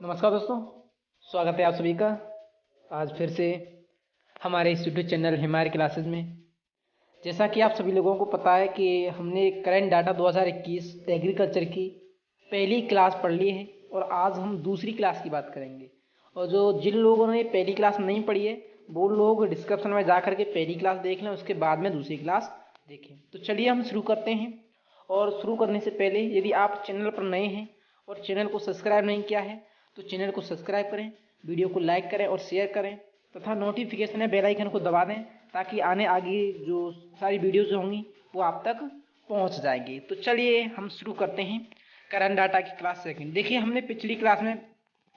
नमस्कार दोस्तों, स्वागत है आप सभी का आज फिर से हमारे इस यूट्यूब चैनल हिमायर क्लासेस में। जैसा कि आप सभी लोगों को पता है कि हमने करंट डाटा 2021 एग्रीकल्चर की पहली क्लास पढ़ ली है और आज हम दूसरी क्लास की बात करेंगे। और जिन लोगों ने पहली क्लास नहीं पढ़ी है वो लोग डिस्क्रिप्शन में जा कर के पहली क्लास देख लें, उसके बाद में दूसरी क्लास देखें। तो चलिए हम शुरू करते हैं। और शुरू करने से पहले यदि आप चैनल पर नए हैं और चैनल को सब्सक्राइब नहीं किया है तो चैनल को सब्सक्राइब करें, वीडियो को लाइक करें और शेयर करें तथा नोटिफिकेशन है बेल आइकन को दबा दें ताकि आगे जो सारी वीडियोज़ होंगी वो आप तक पहुंच जाएंगी। तो चलिए हम शुरू करते हैं करंट डाटा की क्लास सेकंड। देखिए, हमने पिछली क्लास में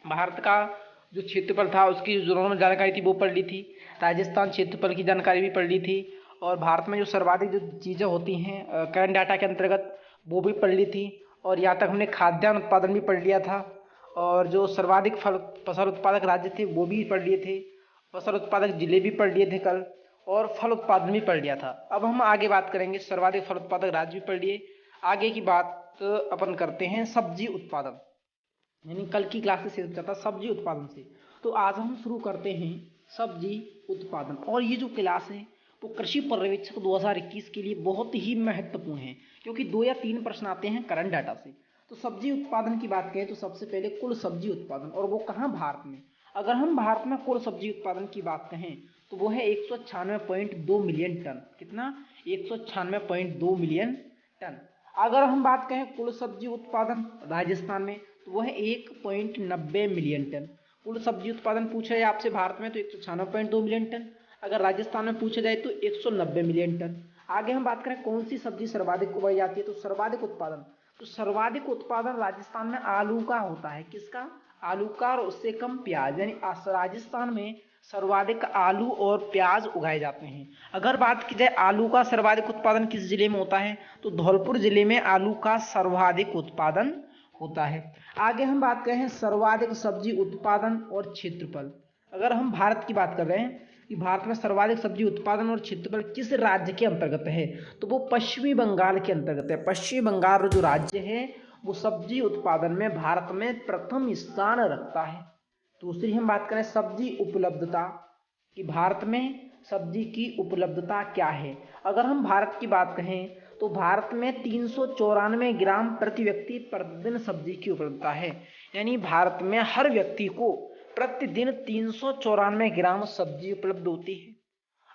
भारत का जो क्षेत्रफल था उसकी जो नॉर्मल जानकारी थी वो पढ़ ली थी, राजस्थान क्षेत्रफल की जानकारी भी पढ़ ली थी और भारत में जो सर्वाधिक जो चीज़ें होती हैं करंट डाटा के अंतर्गत वो भी पढ़ ली थी। और यहाँ तक हमने खाद्यान्न उत्पादन भी पढ़ लिया था और जो सर्वाधिक फसल उत्पादक राज्य थे वो भी पढ़ लिए थे, फसल उत्पादक जिले भी पढ़ लिए थे कल, और फल उत्पादन भी पढ़ लिया था। अब हम आगे बात करेंगे, सर्वाधिक फल उत्पादक राज्य भी पढ़ लिए। आगे की बात अपन करते हैं सब्जी उत्पादन, यानी कल की क्लास से शेष था सब्जी उत्पादन से। तो आज हम शुरू करते हैं सब्जी उत्पादन। और ये जो क्लास है वो कृषि पर्यवेक्षक 2021 के लिए बहुत ही महत्वपूर्ण है क्योंकि 2 या 3 प्रश्न आते हैं करंट डाटा से। तो सब्जी उत्पादन की बात करें तो सबसे पहले कुल सब्जी उत्पादन, और वो कहाँ, भारत में। अगर हम भारत में कुल सब्जी उत्पादन की बात कहें तो वो है 196.2 मिलियन टन। कितना? 196.2 मिलियन टन। अगर हम बात कहें कुल सब्जी उत्पादन राजस्थान में तो वो है 1.90 मिलियन टन। कुल सब्जी उत्पादन पूछा जाए आपसे भारत में तो 196.2 मिलियन टन, अगर राजस्थान में पूछा जाए तो 190 मिलियन टन। आगे हम बात करें कौन सी सब्जी सर्वाधिक उगाई जाती है तो सर्वाधिक उत्पादन, तो सर्वाधिक उत्पादन राजस्थान में आलू का होता है। किसका? आलू का, और उससे कम प्याज, यानी राजस्थान में सर्वाधिक आलू और प्याज उगाए जाते हैं। अगर बात की जाए आलू का सर्वाधिक उत्पादन किस जिले में होता है तो धौलपुर जिले में आलू का सर्वाधिक उत्पादन होता है। आगे हम बात करें सर्वाधिक सब्जी उत्पादन और क्षेत्रफल। अगर हम भारत की बात कर रहे हैं कि भारत में सर्वाधिक सब्जी उत्पादन और क्षेत्रफल किस राज्य के अंतर्गत है तो वो पश्चिमी बंगाल के अंतर्गत है। पश्चिमी बंगाल जो राज्य है वो सब्जी उत्पादन में भारत में प्रथम स्थान रखता है। दूसरी हम बात करें सब्जी उपलब्धता कि भारत में सब्जी की उपलब्धता क्या है। अगर हम भारत की बात कहें तो भारत में 394 ग्राम प्रति व्यक्ति प्रतिदिन सब्जी की उपलब्धता है, यानी भारत में हर व्यक्ति को प्रतिदिन 394 ग्राम सब्जी उपलब्ध होती है।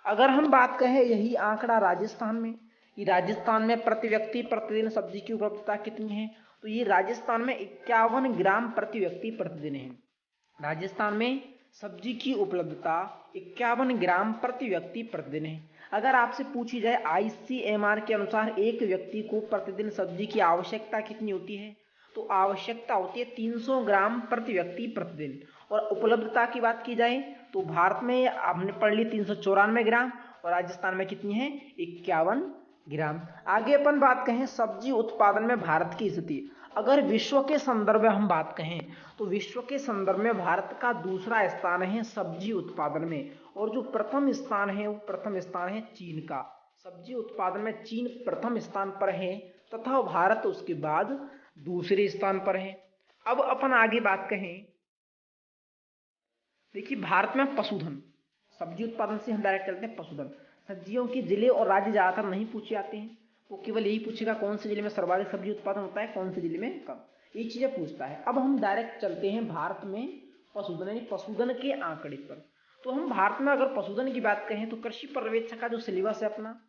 अगर हम बात कहें यही आंकड़ा राजस्थान में, कि राजस्थान में प्रति व्यक्ति प्रतिदिन सब्जी की उपलब्धता कितनी है तो ये राजस्थान में 51 ग्राम प्रति व्यक्ति प्रतिदिन है। राजस्थान में सब्जी की उपलब्धता 51 ग्राम प्रति व्यक्ति प्रतिदिन है। अगर आपसे पूछी जाए ICMR के अनुसार एक व्यक्ति को प्रतिदिन सब्जी की आवश्यकता कितनी होती है तो आवश्यकता होती है 300 ग्राम प्रति व्यक्ति प्रतिदिन। और उपलब्धता की बात की जाए तो भारत में हमने पढ़ ली 394 ग्राम और राजस्थान में कितनी है 51 ग्राम। आगे अपन बात कहें सब्जी उत्पादन में भारत की स्थिति। अगर विश्व के संदर्भ में हम बात कहें तो विश्व के संदर्भ में भारत का दूसरा स्थान है सब्जी उत्पादन में, और जो प्रथम स्थान है वो प्रथम स्थान है चीन का। सब्जी उत्पादन में चीन प्रथम स्थान पर है तथा भारत उसके बाद दूसरे स्थान पर है। अब अपन आगे बात कहें, देखिए भारत में पशुधन, सब्जी उत्पादन से हम डायरेक्ट चलते हैं पशुधन। सब्जियों के जिले और राज्य ज़्यादातर नहीं पूछे जाते हैं, वो केवल यही पूछेगा कौन से जिले में सर्वाधिक सब्जी उत्पादन होता है, कौन से जिले में कम, ये चीज़ें पूछता है। अब हम डायरेक्ट चलते हैं भारत में पशुधन, यानी पशुधन के आंकड़े पर। तो हम भारत में अगर पशुधन की बात कहें तो कृषि पर्यवेक्षक का जो सिलेबस है अपना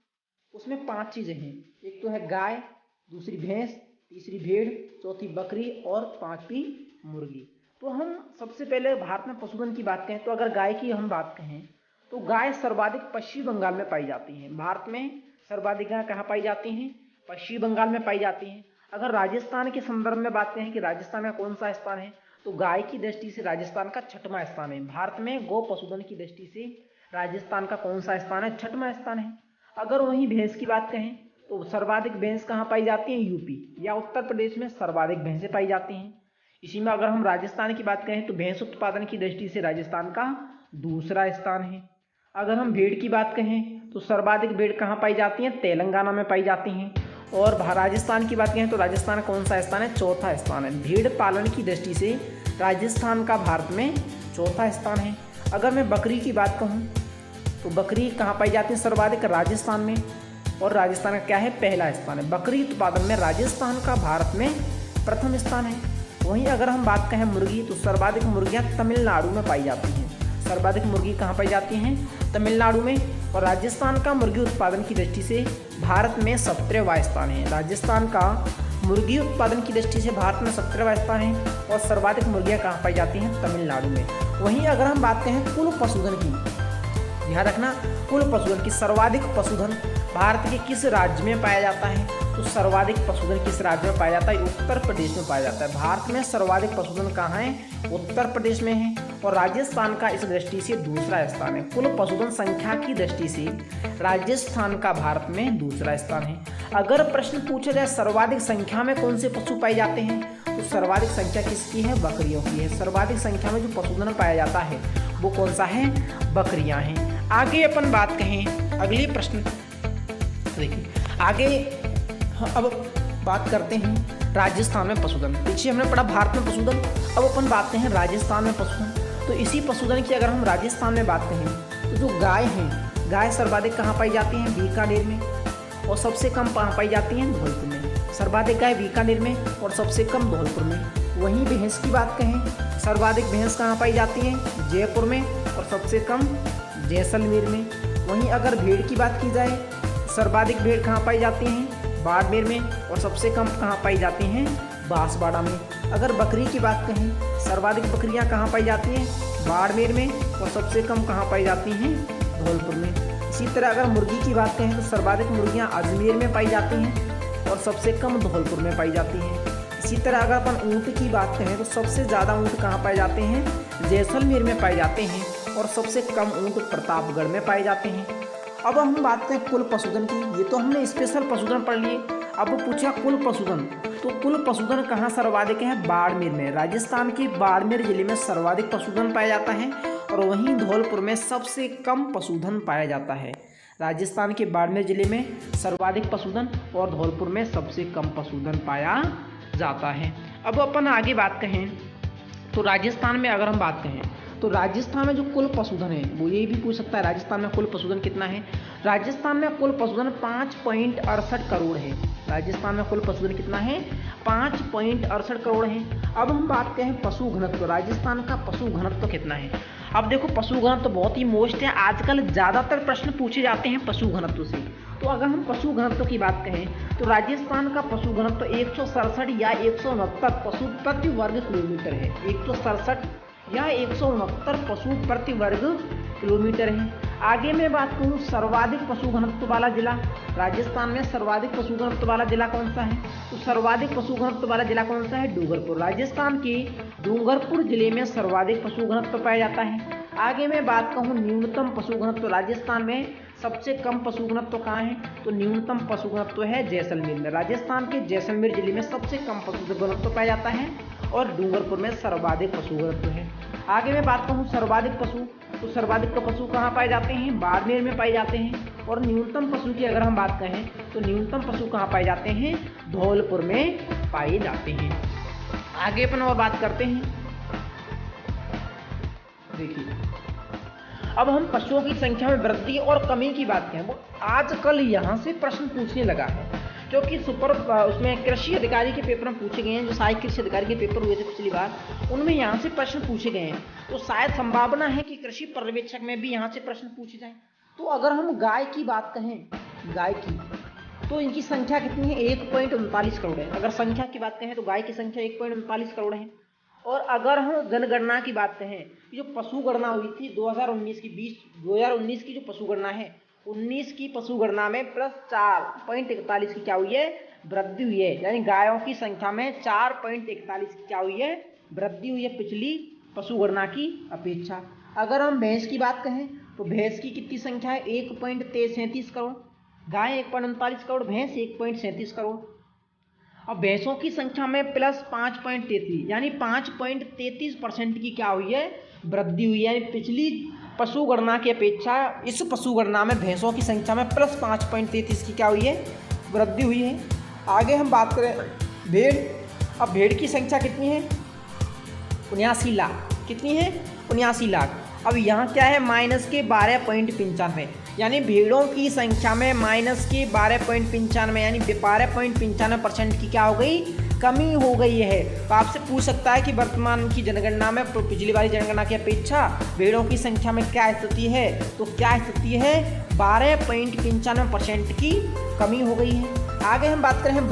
उसमें 5 चीज़ें हैं। एक तो है गाय, दूसरी भैंस, तीसरी भेड़, चौथी बकरी और 5वीं मुर्गी। तो हम सबसे पहले भारत में पशुधन की बात कहें तो अगर गाय की हम बात कहें तो गाय सर्वाधिक पश्चिमी बंगाल में पाई जाती है। भारत में सर्वाधिक गाय कहाँ पाई जाती हैं? पश्चिमी बंगाल में पाई जाती हैं। अगर राजस्थान के संदर्भ में बात करें कि राजस्थान का कौन सा स्थान है तो गाय की दृष्टि से राजस्थान का 6वां स्थान है। भारत में गौ पशुधन की दृष्टि से राजस्थान का कौन सा स्थान है? 6वां स्थान है। अगर वहीं भैंस की बात कहें तो सर्वाधिक भैंस कहाँ पाई जाती है? यूपी या उत्तर प्रदेश में सर्वाधिक भैंसें पाई जाती हैं। इसी में अगर हम राजस्थान की बात करें तो भैंस उत्पादन की दृष्टि से राजस्थान का दूसरा स्थान है। अगर हम भेड़ की बात कहें तो सर्वाधिक भेड़ कहाँ पाई जाती हैं? तेलंगाना में पाई जाती हैं। और राजस्थान की बात करें तो राजस्थान कौन सा स्थान है? 4था स्थान है। भेड़ पालन की दृष्टि से राजस्थान का भारत में चौथा स्थान है। अगर मैं बकरी की बात कहूँ तो बकरी कहाँ पाई जाती है सर्वाधिक? राजस्थान में, और राजस्थान का क्या है? पहला स्थान है। बकरी उत्पादन में राजस्थान का भारत में प्रथम स्थान है। वहीं अगर हम बात करें मुर्गी तो सर्वाधिक मुर्गियाँ तमिलनाडु में पाई जाती हैं। सर्वाधिक मुर्गी कहाँ पाई जाती हैं? तमिलनाडु में। और राजस्थान का मुर्गी उत्पादन की दृष्टि से भारत में 17वां स्थान है। राजस्थान का मुर्गी उत्पादन की दृष्टि से भारत में 17वां स्थान है और सर्वाधिक मुर्गियाँ कहाँ पाई जाती हैं? तमिलनाडु में। वहीं अगर हम बात करें कुल पशुधन की, ध्यान रखना, कुल पशुधन की सर्वाधिक पशुधन भारत के किस राज्य में पाया जाता है? तो सर्वाधिक पशुधन किस राज्य में पाया जाता है? उत्तर प्रदेश में पाया जाता है। भारत में सर्वाधिक पशुधन कहाँ है? उत्तर प्रदेश में है। और राजस्थान का इस दृष्टि से दूसरा स्थान है। कुल पशुधन संख्या की दृष्टि से राजस्थान का भारत में दूसरा स्थान है। अगर प्रश्न पूछा जाए सर्वाधिक संख्या में कौन से पशु पाए जाते हैं, तो सर्वाधिक संख्या किसकी है? बकरियों की है। सर्वाधिक संख्या में जो पशुधन पाया जाता है वो कौन सा है? बकरियां हैं। आगे अपन बात कहें अगले प्रश्न, देखिए आगे अब बात करते हैं राजस्थान में पशुधन। पीछे हमने पढ़ा भारत में पशुधन, अब अपन बात करें राजस्थान में पशुधन। तो इसी पशुधन की अगर हम राजस्थान में बात करें तो जो गाय हैं, गाय सर्वाधिक कहाँ पाई जाती हैं? बीकानेर में। और सबसे कम कहाँ पाई जाती हैं? धौलपुर में। सर्वाधिक गाय बीकानेर में और सबसे कम धौलपुर में। वहीं भैंस की बात कहें, सर्वाधिक भैंस कहाँ पाई जाती हैं? जयपुर में और सबसे कम जैसलमेर में। वहीं अगर भेड़ की बात की जाए, सर्वाधिक भेड़ कहाँ पाई जाती हैं? बाड़मेर में और सबसे कम कहाँ पाई जाती हैं? बांसवाड़ा में। अगर बकरी की बात कहें, सर्वाधिक बकरियाँ कहाँ पाई जाती हैं? बाड़मेर में और सबसे कम कहाँ पाई जाती हैं? धौलपुर में। इसी तरह अगर मुर्गी की बात कहें तो सर्वाधिक मुर्गियाँ अजमेर में पाई जाती हैं और सबसे कम धौलपुर में पाई जाती हैं। इसी तरह अगर अपन ऊँट की बात करें तो सबसे ज़्यादा ऊँट कहाँ पाए जाते हैं? जैसलमेर में पाए जाते हैं और सबसे कम ऊँट प्रतापगढ़ में पाए जाते हैं। अब हम बात करें कुल पशुधन की। ये तो हमने स्पेशल पशुधन पढ़ लिए। अब पूछा कुल पशुधन, तो कुल पशुधन कहाँ सर्वाधिक है? बाड़मेर में। राजस्थान के बाड़मेर जिले में सर्वाधिक पशुधन पाया जाता है और वहीं धौलपुर में सबसे कम पशुधन पाया जाता है। राजस्थान के बाड़मेर जिले में सर्वाधिक पशुधन और धौलपुर में सबसे कम पशुधन पाया जाता है। अब अपन आगे बात कहें तो राजस्थान में अगर हम बात कहें तो राजस्थान में जो कुल पशुधन है वो ये भी पूछ सकता है, राजस्थान में कुल पशुधन कितना है? राजस्थान में कुल पशुधन 5.68 करोड़ है। राजस्थान में कुल पशुधन कितना है? 5.68 करोड़ है। अब हम बात करें पशु घनत्व, राजस्थान का पशु घनत्व कितना है? अब देखो पशु घनत्व तो बहुत ही मोस्ट है, आजकल ज़्यादातर प्रश्न पूछे जाते हैं पशु घनत्व से। तो अगर हम पशु घनत्व की बात कहें तो राजस्थान का पशु घनत्व 167 या 169 पशु प्रति वर्ग किलोमीटर है। 167 या 169 पशु प्रति वर्ग किलोमीटर है। आगे मैं बात करूँ सर्वाधिक पशु घनत्व वाला जिला, राजस्थान में सर्वाधिक पशु घनत्व वाला जिला कौन सा है? तो सर्वाधिक पशु घनत्व वाला जिला कौन सा है? डूंगरपुर। राजस्थान के डूंगरपुर जिले में सर्वाधिक पशु घनत्व पाया जाता है। आगे मैं बात कहूँ न्यूनतम पशु घनत्व, राजस्थान में सबसे कम पशु घनत्व कहाँ है? तो न्यूनतम पशु घनत्व है जैसलमेर में। राजस्थान के जैसलमेर जिले में सबसे कम पशु घनत्व पाया जाता है और डूंगरपुर में सर्वाधिक पशु घनत्व है। आगे मैं बात कहूँ सर्वाधिक पशु, तो सर्वाधिक पशु कहाँ पाए जाते हैं? बाड़मेर में पाए जाते हैं। और न्यूनतम पशु की अगर हम बात करें तो न्यूनतम पशु कहाँ पाए जाते हैं? धौलपुर में पाए जाते हैं। आगे अपन और बात करते हैं, देखिए अब हम पशुओं की संख्या में वृद्धि और कमी की बात करें, वो आजकल यहाँ से प्रश्न पूछने लगा है क्योंकि उसमें कृषि अधिकारी के पेपर में पूछे गए हैं। जो सहायक कृषि अधिकारी के पेपर हुए थे पिछली बार, उनमें यहाँ से प्रश्न पूछे गए हैं। तो शायद संभावना है कि कृषि पर्यवेक्षक में भी यहाँ से प्रश्न पूछे जाएं। तो अगर हम गाय की बात कहें, गाय की तो इनकी संख्या कितनी है? 1.39 करोड़ है। अगर संख्या की बात कहें तो गाय की संख्या 1.39 करोड़ है। और अगर हम जनगणना की बात कहें, जो पशु गणना हुई थी 2019 की जो पशु गणना है, 19 की पशु गणना में प्लस 4.41 की क्या हुई है? वृद्धि हुई है। यानी गायों की संख्या में 4.41 की क्या हुई है? वृद्धि हुई है पिछली पशु गणना की अपेक्षा। अगर हम भैंस की बात कहें तो भैंस की कितनी संख्या है? 1.37 करोड़। गाय 1.39 करोड़, भैंस 1.37 करोड़। अब भैंसों की संख्या में प्लस 5.33 यानी 5.33% की क्या हुई है? वृद्धि हुई है। यानी पिछली पशु गणना की अपेक्षा इस पशु गणना में भैंसों की संख्या में प्लस 5.33 की क्या हुई है? वृद्धि हुई है। आगे हम बात करें भेड़। अब भेड़ की संख्या कितनी है? 79 लाख। कितनी है? 79 लाख। अब यहाँ क्या है? माइनस के 12.95, यानी भेड़ों की संख्या में माइनस के 12.95 यानी 12.95% की क्या हो गई? कमी हो गई है। तो आपसे पूछ सकता है कि वर्तमान की जनगणना में पिछली वाली जनगणना की अपेक्षा भेड़ों की संख्या में क्या स्थिति है? तो क्या स्थिति है? 12.95% की कमी हो गई है। आगे हम बात करें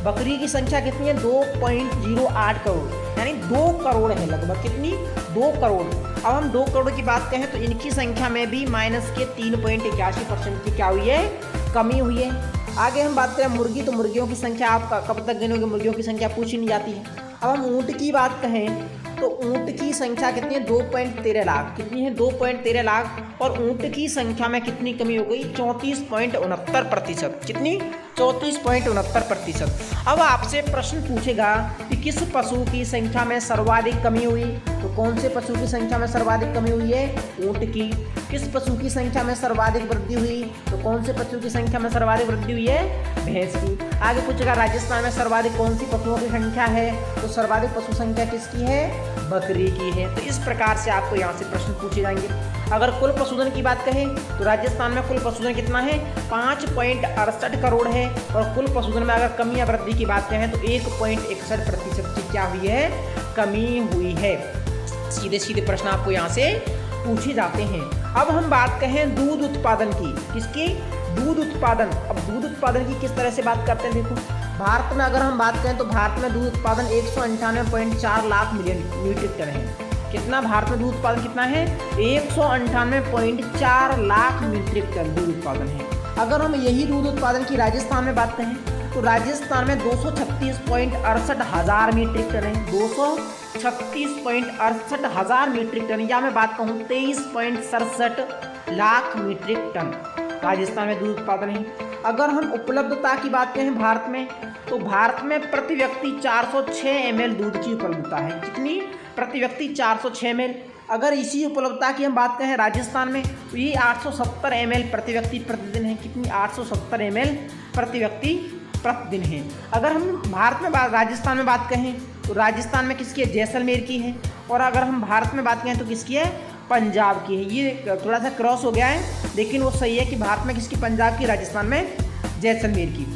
बकरी की संख्या कितनी है? 2.08 करोड़, यानी 2 करोड़ है लगभग। कितनी? 2 करोड़। अब हम 2 करोड़ की बात करें तो इनकी संख्या में भी माइनस के 3.81% की क्या हुई है? कमी हुई है। आगे हम बात करें मुर्गी, तो मुर्गियों की संख्या आप कब तक गिनोगे? मुर्गियों की संख्या पूछी नहीं जाती है। अब हम ऊँट की बात कहें तो ऊँट की संख्या कितनी है? 2.13 लाख। कितनी है? 2.13 लाख। और ऊँट की संख्या में कितनी कमी हो गई? 34.69%। कितनी? 34.69%। अब आपसे प्रश्न पूछेगा कि किस पशु की संख्या में सर्वाधिक कमी हुई? तो कौन से पशु की संख्या में सर्वाधिक कमी हुई है? ऊँट की। किस पशु की संख्या में सर्वाधिक वृद्धि हुई? तो कौन से पशु की संख्या में सर्वाधिक वृद्धि हुई है? भैंस की। आगे पूछेगा राजस्थान में सर्वाधिक कौन सी पशुओं की संख्या है? तो सर्वाधिक पशु संख्या किसकी है? बकरी की है। तो इस प्रकार से आपको यहाँ से प्रश्न पूछे जाएंगे। अगर कुल पशुधन की बात कहें तो राजस्थान में कुल पशुधन कितना है? 5.68 करोड़ है। और कुल पशुधन में अगर कमी या वृद्धि की बात करें तो 1.61% की क्या हुई है? कमी हुई है। सीधे सीधे प्रश्न आपको यहाँ से पूछे जाते हैं। अब हम बात कहें दूध उत्पादन की। किसकी? दूध उत्पादन। अब दूध उत्पादन की किस तरह से बात करते हैं? देखो, भारत में अगर हम बात करें तो भारत में दूध उत्पादन 198.4 लाख मिलियन मीट्रिक टन है। कितना? भारत में दूध उत्पादन कितना है? 198.4 लाख मीट्रिक टन दूध उत्पादन है। अगर हम यही दूध उत्पादन की राजस्थान में बात कहें तो राजस्थान में 236.68 हज़ार मीट्रिक टन है। 236.68 हज़ार मीट्रिक टन, या मैं बात कहूँ 23.67 लाख मीट्रिक टन राजस्थान में दूध उत्पादन है। अगर हम उपलब्धता की बात करें भारत में तो भारत में प्रति व्यक्ति 406 ml दूध की उपलब्धता है। कितनी? प्रति व्यक्ति 406 ml। अगर इसी उपलब्धता की हम बात करें राजस्थान में तो ये 870 ml प्रति व्यक्ति प्रतिदिन है। कितनी? 870 ml प्रति व्यक्ति प्रतिदिन है। अगर हम भारत में राजस्थान में बात कहें तो राजस्थान में किसकी है? जैसलमेर की है। और अगर हम भारत में बात करें तो किसकी है? पंजाब की है। ये थोड़ा सा क्रॉस हो गया है, लेकिन वो सही है कि भारत में किसकी? पंजाब की, राजस्थान में जैसलमेर की।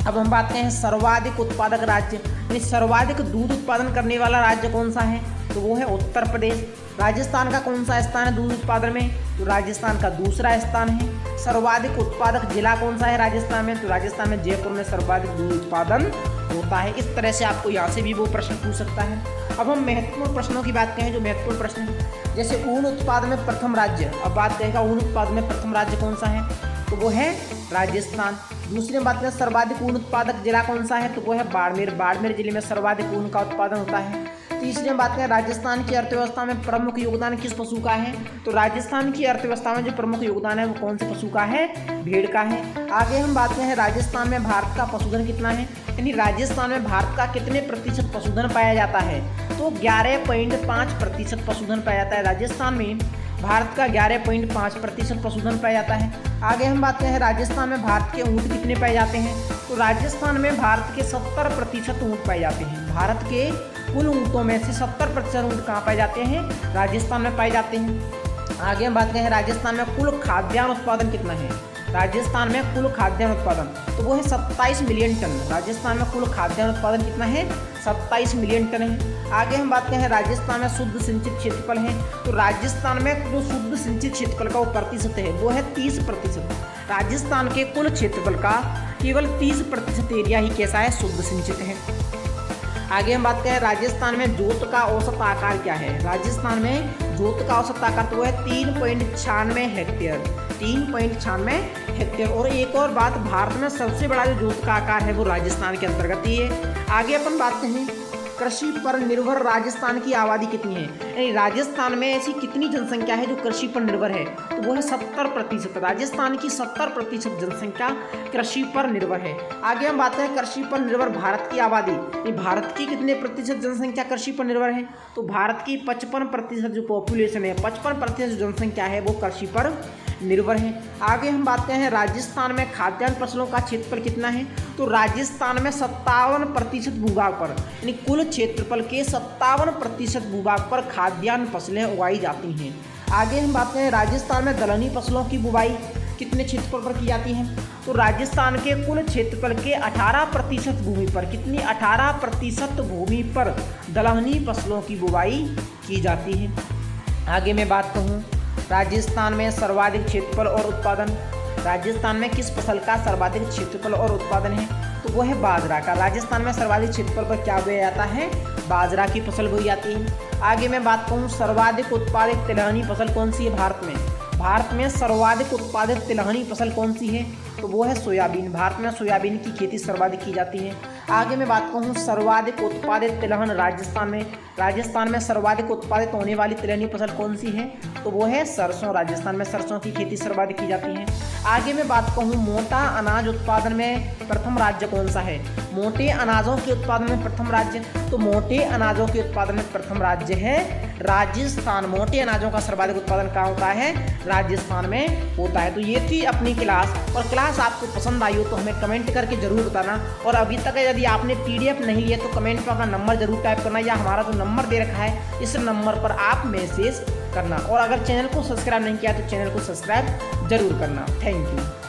अब हम बात करें सर्वाधिक उत्पादक राज्य, यानी सर्वाधिक दूध उत्पादन करने वाला राज्य कौन सा है? तो वो है उत्तर प्रदेश। राजस्थान का कौन सा स्थान है दूध उत्पादन में? तो राजस्थान का दूसरा स्थान है। सर्वाधिक उत्पादक जिला कौन सा है राजस्थान में? तो राजस्थान में जयपुर में सर्वाधिक दूध उत्पादन होता है। इस तरह से आपको यहाँ से भी वो प्रश्न पूछ सकता है। अब हम महत्वपूर्ण प्रश्नों की बात करें, जो महत्वपूर्ण प्रश्न है, जैसे ऊन उत्पादन में प्रथम राज्य। अब बात करेगा ऊन उत्पादन में प्रथम राज्य कौन सा है? तो वो है राजस्थान। दूसरी बात करें सर्वाधिक ऊन उत्पादक जिला कौन सा है? तो वो है बाड़मेर। बाड़मेर जिले में सर्वाधिक ऊन का उत्पादन होता है। तीसरी बात करें राजस्थान की अर्थव्यवस्था में प्रमुख योगदान किस पशु का है? तो राजस्थान की अर्थव्यवस्था में जो प्रमुख योगदान है वो कौन से पशु का है? भेड़ का है। आगे हम बात करें राजस्थान में भारत का पशुधन कितना है, यानी राजस्थान में भारत का कितने प्रतिशत पशुधन पाया जाता है? तो 11.5% पशुधन पाया जाता है राजस्थान में। भारत का 11.5% पशुधन पाया जाता है। आगे हम बात करें राजस्थान में भारत के ऊँट कितने पाए जाते हैं? तो राजस्थान में भारत के 70% ऊँट पाए जाते हैं। भारत के कुल ऊँटों में से 70% ऊँट कहाँ पाए जाते हैं? राजस्थान में पाए जाते हैं। आगे हम बात करें राजस्थान में कुल खाद्यान्न उत्पादन कितना है? राजस्थान में कुल खाद्यान्न उत्पादन तो वो है 27 मिलियन टन। राजस्थान में कुल खाद्यान्न उत्पादन कितना है? 27 मिलियन टन है। आगे हम बात करें राजस्थान में शुद्ध सिंचित क्षेत्रफल है, तो राजस्थान में जो शुद्ध सिंचित क्षेत्रफल का वो प्रतिशत है वो है 30%। राजस्थान के कुल क्षेत्रफल का केवल 30% एरिया ही कैसा है? शुद्ध सिंचित है। आगे हम बात करें राजस्थान में जोत का औसत आकार क्या है? राजस्थान में जोत का औसत आकार तो वो है 3.96 हेक्टेयर। 3.96 हेक्टेयर। और एक और बात, भारत में सबसे बड़ा जो जोत का आकार है वो राजस्थान के अंतर्गत ही है। आगे अपन बात करें कृषि पर निर्भर राजस्थान की आबादी कितनी है, यानी राजस्थान में ऐसी कितनी जनसंख्या है जो कृषि पर निर्भर है? तो वो है 70%। राजस्थान की 70% जनसंख्या कृषि पर निर्भर है। आगे हम बात करें कृषि पर निर्भर भारत की आबादी, ये भारत की कितने प्रतिशत जनसंख्या कृषि पर निर्भर है? तो भारत की 55% जो पॉपुलेशन है, 55% जो जनसंख्या है वो कृषि पर निर्भर है। आगे हम बात करें राजस्थान में खाद्यान्न फसलों का क्षेत्रफल कितना है, तो राजस्थान में 57% भूभाग पर, यानी कुल क्षेत्रफल के 57% भूभाग पर खाद्यान्न फसलें उगाई जाती हैं। आगे हम बात करें राजस्थान में दलहनी फसलों की बुवाई कितने क्षेत्रफल पर की जाती है, तो राजस्थान के कुल क्षेत्रफल के 18% भूमि पर, कितनी 18% भूमि पर दलहनी फसलों की बुवाई की जाती है। आगे मैं बात कहूँ राजस्थान में सर्वाधिक क्षेत्रफल और उत्पादन, राजस्थान में किस फसल का सर्वाधिक क्षेत्रफल और उत्पादन है, तो वो है बाजरा का। राजस्थान में सर्वाधिक क्षेत्रफल पर क्या बोया जाता है, बाजरा की फसल बोई जाती है। आगे मैं बात कहूँ सर्वाधिक उत्पादित तिलहनी फसल कौन सी है भारत में, भारत में सर्वाधिक उत्पादित तिलहनी फसल कौन सी है, तो वो है सोयाबीन। भारत में सोयाबीन की खेती सर्वाधिक की जाती है। आगे मैं बात कहूँ सर्वाधिक उत्पादित तिलहन राजस्थान में सर्वाधिक उत्पादित होने वाली तिलहनी फसल कौन सी है, तो वो है सरसों। राजस्थान में सरसों की खेती सर्वाधिक की जाती है। आगे मैं बात कहूँ मोटा अनाज उत्पादन में प्रथम राज्य कौन सा है, मोटे अनाजों के उत्पादन में प्रथम राज्य, तो मोटे अनाजों के उत्पादन में प्रथम राज्य है राजस्थान। मोटे अनाजों का सर्वाधिक उत्पादन कहाँ होता है, राजस्थान में होता है। तो ये थी अपनी क्लास, और क्लास आपको पसंद आई हो तो हमें कमेंट करके जरूर बताना। और अभी तक यदि आपने PDF नहीं लिया तो कमेंट में अपना नंबर जरूर टाइप करना, या हमारा जो नंबर दे रखा है इस नंबर पर आप मैसेज करना। और अगर चैनल को सब्सक्राइब नहीं किया तो चैनल को सब्सक्राइब जरूर करना। Thank you.